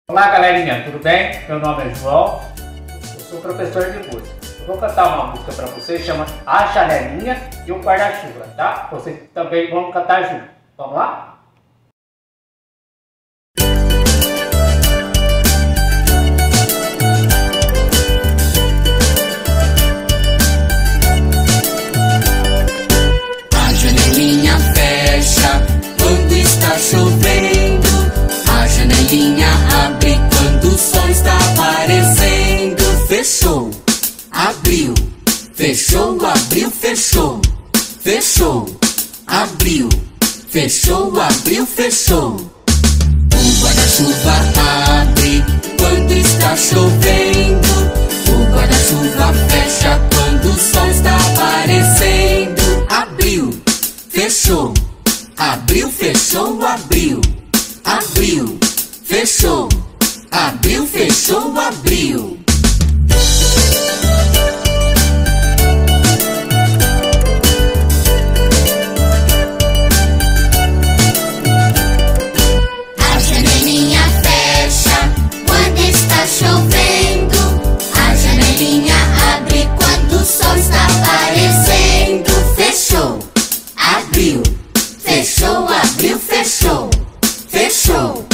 Olá galerinha, tudo bem? Meu nome é João, eu sou professor de música. Eu vou cantar uma música para vocês, chama A Chanelinha e o Guarda-Chuva, tá? Vocês também vão cantar junto. Vamos lá? A janelinha fecha quando está chovendo. A janelinha abre quando o sol está aparecendo. Fechou, abriu, fechou, abriu, fechou. Fechou, abriu, fechou, abriu, fechou. O guarda-chuva abre quando está chovendo. O guarda-chuva fecha quando o sol está aparecendo. Abriu, fechou, abriu, fechou, abriu. Abriu, fechou, abriu, fechou, abriu. A janelinha fecha quando está chovendo. A janelinha abre quando o sol está aparecendo. Fechou, abriu, fechou, abriu, fechou. Fechou,